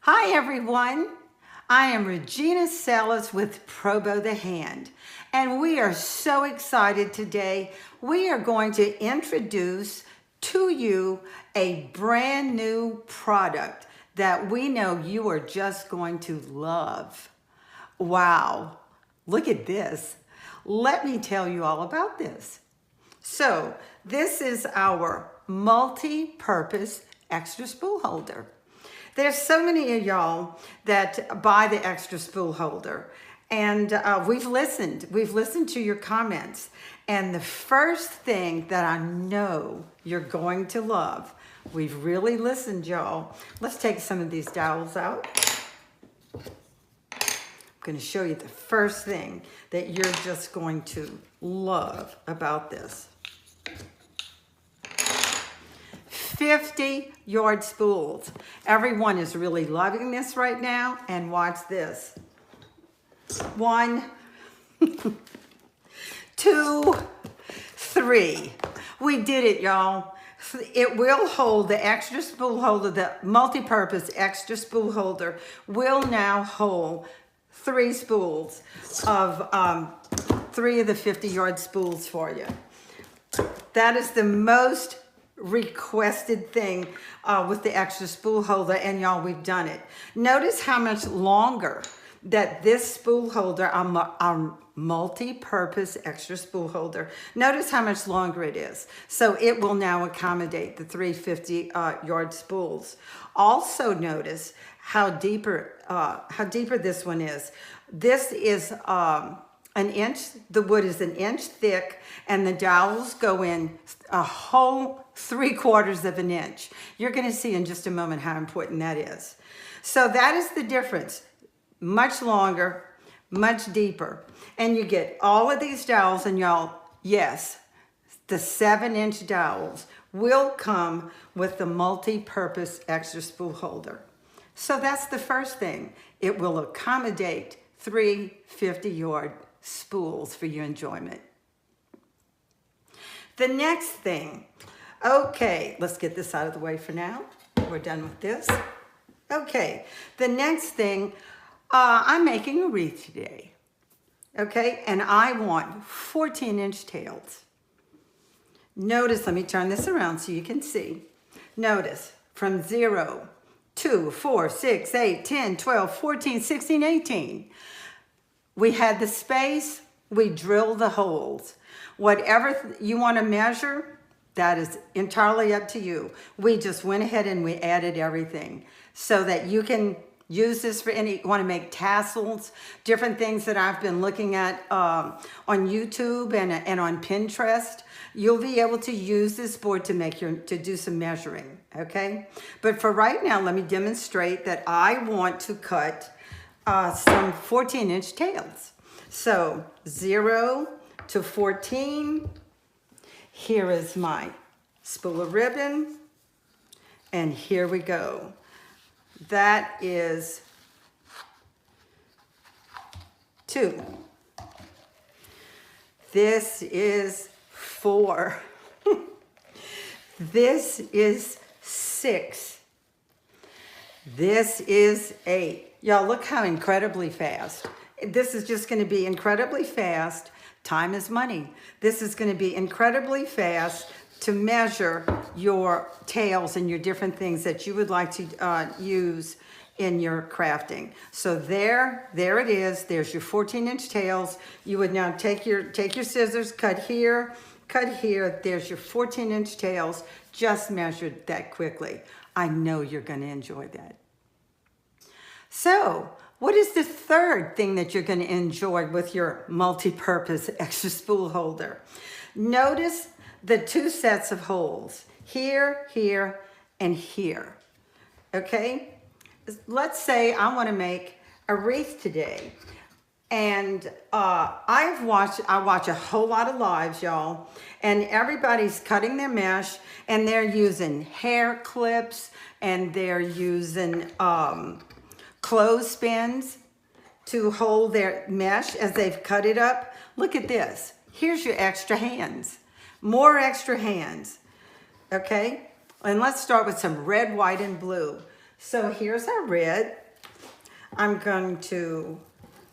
Hi everyone, I am Regina Salas with Probo the Hand, and we are so excited today. We are going to introduce to you a brand new product that we know you are just going to love. Wow, look at this. Let me tell you all about this. So this is our multi-purpose extra spool holder. There's so many of y'all that buy the extra spool holder, and we've listened to your comments, and the first thing that I know you're going to love, we've really listened, y'all. Let's take some of these dowels out. I'm going to show you the first thing that you're just going to love about this. 50-yard spools. Everyone is really loving this right now, and watch this. 1, 2, 3. We did it, y'all. It will hold the extra spool holder, the multi-purpose extra spool holder will now hold 3 spools of 3 of the 50-yard spools for you. That is the most requested thing with the extra spool holder, and y'all, we've done it. Notice how much longer that this spool holder, our multi-purpose extra spool holder, notice how much longer it is. So it will now accommodate the 350-yard spools. Also notice how deeper this one is. This is an inch, the wood is an inch thick, and the dowels go in a whole 3/4 of an inch. You're going to see in just a moment how important that is. So that is the difference. Much longer, much deeper. And you get all of these dowels, and y'all, yes, the 7-inch dowels will come with the multi-purpose extra spool holder. So that's the first thing. It will accommodate 3 50-yard spools for your enjoyment. The next thing, okay, let's get this out of the way for now. We're done with this. Okay, the next thing, I'm making a wreath today. Okay, and I want 14-inch tails. Notice, let me turn this around so you can see. Notice, from 0, 2, 4, 6, 8, 10, 12, 14, 16, 18. We had the space, we drilled the holes. Whatever you want to measure, that is entirely up to you. We just went ahead and we added everything so that you can use this for any, want to make tassels, different things that I've been looking at on YouTube and on Pinterest. You'll be able to use this board to do some measuring, okay? But for right now, let me demonstrate that I want to cut some 14-inch tails. So 0 to 14. Here is my spool of ribbon, and here we go. That is 2. This is 4. This is 6. This is 8. Y'all, look how incredibly fast. This is just going to be incredibly fast. Time is money. This is going to be incredibly fast to measure your tails and your different things that you would like to use in your crafting. So there it is. There's your 14-inch tails. You would now take your scissors, cut here, cut here. There's your 14-inch tails, just measured that quickly. I know you're going to enjoy that. So, what is the third thing that you're going to enjoy with your multi-purpose extra spool holder? Notice the 2 sets of holes, here, here, and here, okay? Let's say I want to make a wreath today, and I watch a whole lot of lives, y'all, and everybody's cutting their mesh, and they're using hair clips, and they're using clothespins to hold their mesh as they've cut it up. Look at this. Here's your extra hands. More extra hands. Okay? And let's start with some red, white, and blue. So here's our red. I'm going to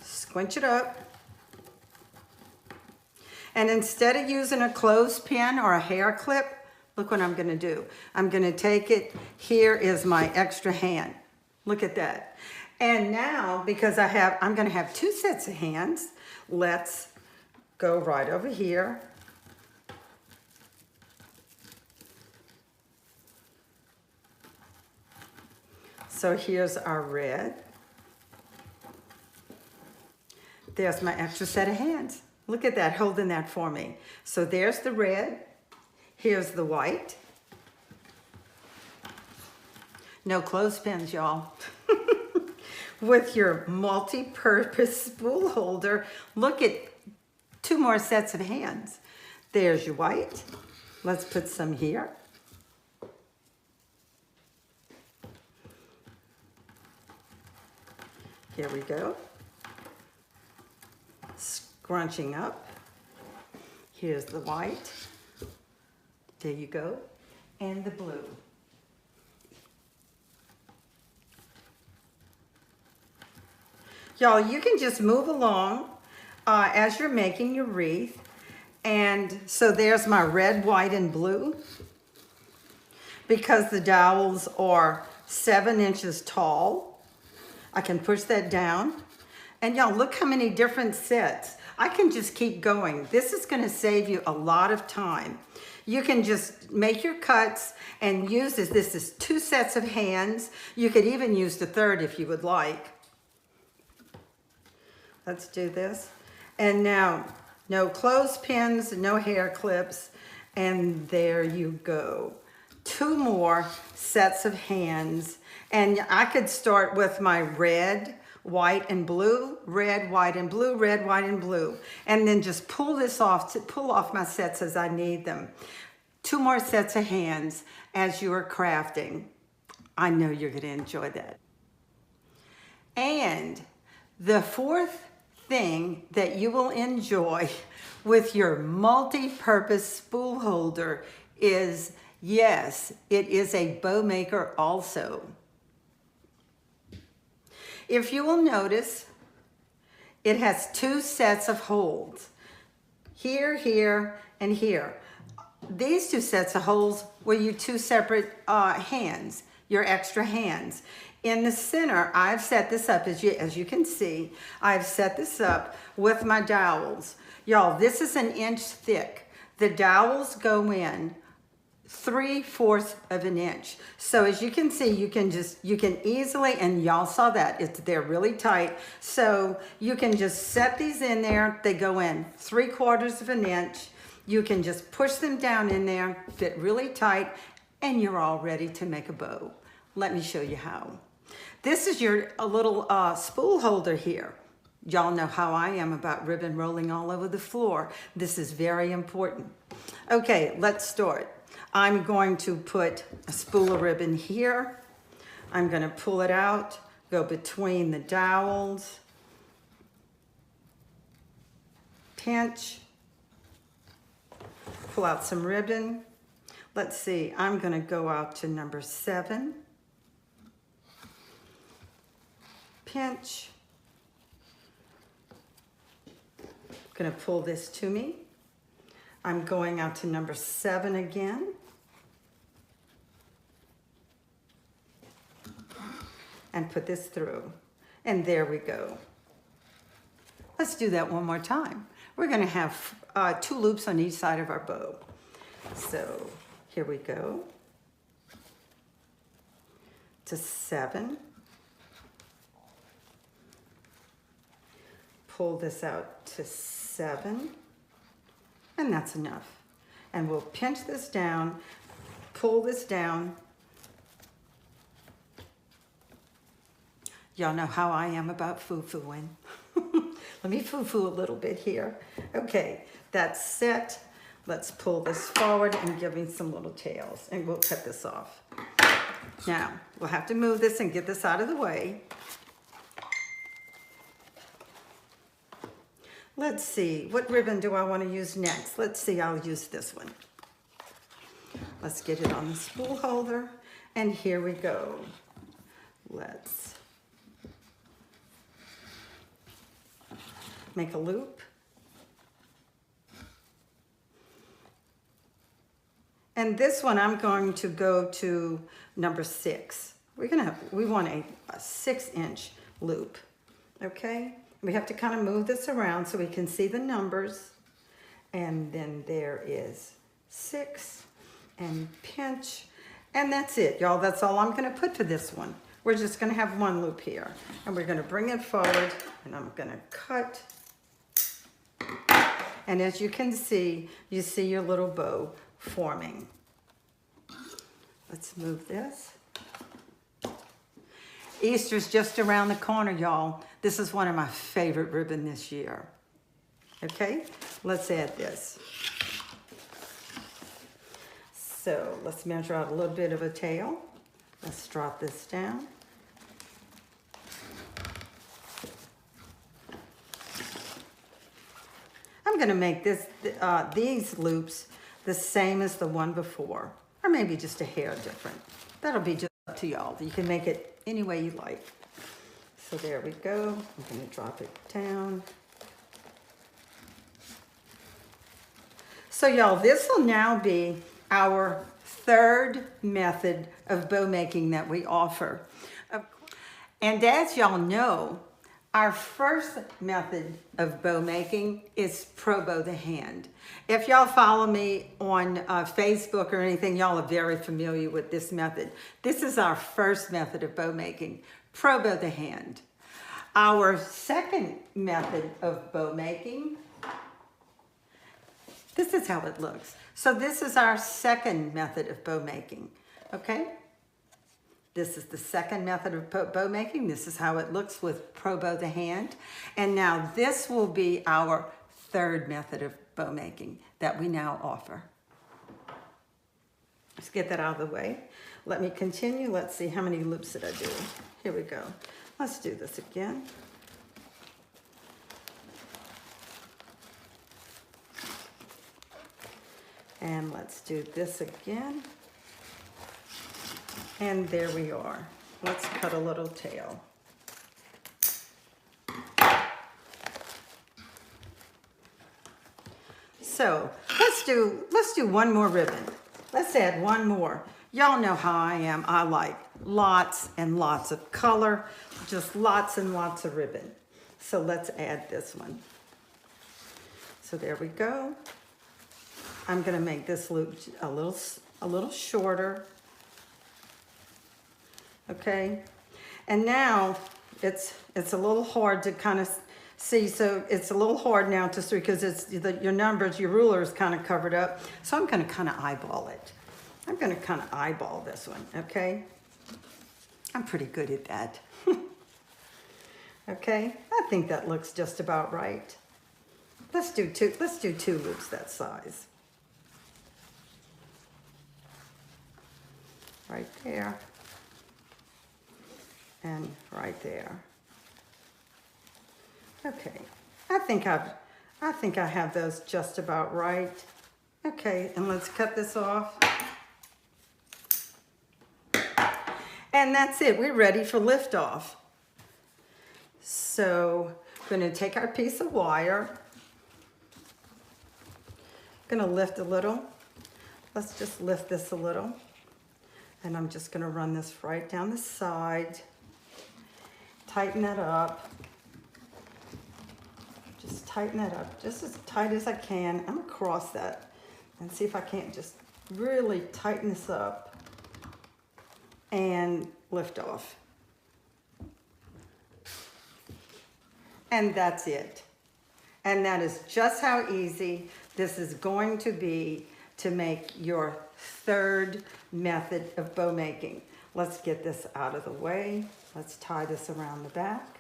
squinch it up. And instead of using a clothespin or a hair clip, look what I'm going to do. I'm going to take it. Here is my extra hand. Look at that. And now, because I'm going to have 2 sets of hands, let's go right over here. So here's our red. There's my extra set of hands. Look at that, holding that for me. So there's the red. Here's the white. No clothespins, y'all. With your multi-purpose spool holder, look at 2 more sets of hands. There's your white. Let's put some here. Here we go. Scrunching up. Here's the white. There you go. And the blue. Y'all, you can just move along as you're making your wreath. And so there's my red, white, and blue. Because the dowels are 7 inches tall, I can push that down. And y'all, look how many different sets. I can just keep going. This is going to save you a lot of time. You can just make your cuts and use this. This is 2 sets of hands. You could even use the 3rd if you would like. Let's do this. And now, no clothespins, no hair clips, and there you go. 2 more sets of hands. And I could start with my red, white, and blue, red, white, and blue, red, white, and blue. And then just pull this off, pull off my sets as I need them. 2 more sets of hands as you are crafting. I know you're gonna enjoy that. And the 4th thing that you will enjoy with your multi-purpose spool holder is, yes, it is a bow maker also. If you will notice, it has 2 sets of holes. Here, here, and here. These 2 sets of holes were your 2 separate hands, your extra hands. In the center, I've set this up, as you can see, I've set this up with my dowels. Y'all, this is 1 inch thick. The dowels go in 3/4 of an inch. So as you can see, you can easily, and y'all saw that, they're really tight. So you can just set these in there. They go in 3/4 of an inch. You can just push them down in there, fit really tight, and you're all ready to make a bow. Let me show you how. This is your little spool holder here. Y'all know how I am about ribbon rolling all over the floor. This is very important. Okay, let's start. I'm going to put a spool of ribbon here. I'm going to pull it out, go between the dowels, pinch, pull out some ribbon. Let's see, I'm going to go out to number 7. Pinch. Going to pull this to me. I'm going out to number 7 again. And put this through. And there we go. Let's do that one more time. We're going to have 2 loops on each side of our bow. So here we go. To 7. Pull this out to 7, and that's enough. And we'll pinch this down, pull this down. Y'all know how I am about foo-fooing. Let me foo-foo a little bit here. Okay, that's set. Let's pull this forward and give me some little tails, and we'll cut this off. Now, we'll have to move this and get this out of the way. Let's see, what ribbon do I want to use next? Let's see, I'll use this one. Let's get it on the spool holder, and here we go. let's make a loop. And this one, I'm going to go to number 6. We want a 6-inch loop, okay? We have to kind of move this around so we can see the numbers. And then there is 6 and pinch. And that's it, y'all. That's all I'm gonna put for this one. We're just gonna have one loop here. And we're gonna bring it forward and I'm gonna cut. And as you can see, you see your little bow forming. Let's move this. Easter's just around the corner, y'all. This is one of my favorite ribbon this year. Okay, let's add this. So let's measure out a little bit of a tail. Let's drop this down. I'm gonna make these loops the same as the one before, or maybe just a hair different. That'll be just up to y'all. You can make it any way you like. So there we go. I'm gonna drop it down. So y'all, this will now be our 3rd method of bow making that we offer. And as y'all know, our first method of bow making is pro bow the hand. If y'all follow me on Facebook or anything, y'all are very familiar with this method. This is our first method of bow making, pro bow the hand. Our second method of bow making, this is how it looks. So this is our second method of bow making, okay? This is the second method of bow making. This is how it looks with pro bow the hand. And now this will be our 3rd method of bow making that we now offer. Let's get that out of the way. Let me continue. Let's see how many loops did I do. Here we go. Let's do this again. And let's do this again. And there we are. Let's cut a little tail. So let's do one more ribbon. Let's add one more. Y'all know how I am. I like lots and lots of color, just lots and lots of ribbon. So let's add this one. So there we go. I'm gonna make this loop a little shorter. Okay, and now it's a little hard to kind of see, so it's a little hard now to see because it's your numbers, your ruler is kind of covered up. So I'm going to kind of eyeball it. I'm going to kind of eyeball this one, okay? I'm pretty good at that. Okay, I think that looks just about right. Let's do two loops that size. Right there. And right there. Okay, I think I have those just about right. Okay, and let's cut this off. And that's it, we're ready for liftoff. So we're gonna take our piece of wire. Gonna lift a little. Let's just lift this a little. And I'm just gonna run this right down the side. Tighten that up. Just tighten that up, just as tight as I can. I'm gonna cross that and see if I can't just really tighten this up and lift off. And that's it. And that is just how easy this is going to be to make your 3rd method of bow making. Let's get this out of the way. Let's tie this around the back.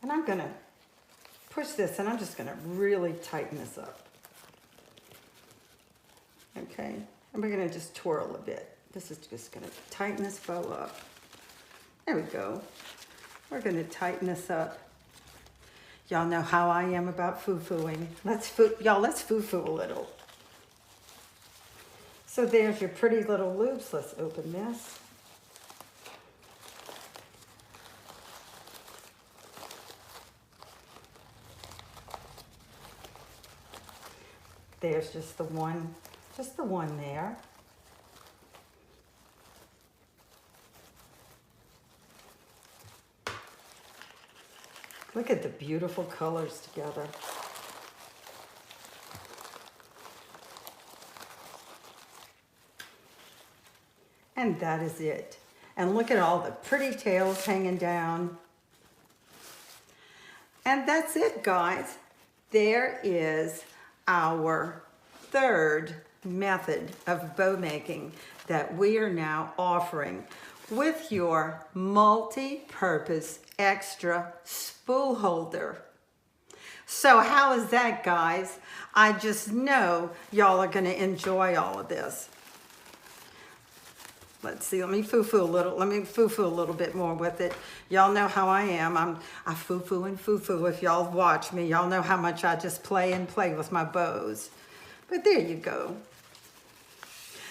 And I'm gonna push this and I'm just gonna really tighten this up. Okay, and we're gonna just twirl a bit. This is just gonna tighten this bow up. There we go. We're gonna tighten this up. Y'all know how I am about foo-fooing. Let's foo-foo a little. So there's your pretty little loops. Let's open this. There's just the one there. Look at the beautiful colors together. And that is it. And look at all the pretty tails hanging down. And that's it, guys. There is our third method of bow making that we are now offering with your multi-purpose extra spool holder. So how is that, guys? I just know y'all are gonna enjoy all of this. Let's see, let me foo-foo a little bit more with it. Y'all know how I am. I foo-foo and foo-foo. If y'all watch me, y'all know how much I just play and play with my bows. But there you go.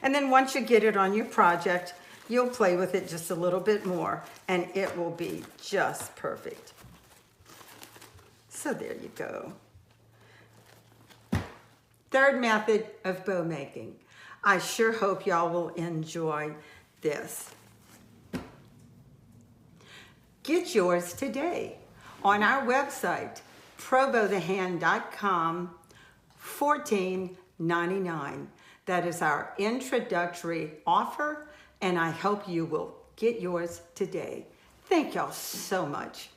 And then once you get it on your project, you'll play with it just a little bit more and it will be just perfect. So there you go. Third method of bow making. I sure hope y'all will enjoy this. Get yours today on our website, probowthehand.com, $14.99. That is our introductory offer, and I hope you will get yours today. Thank y'all so much.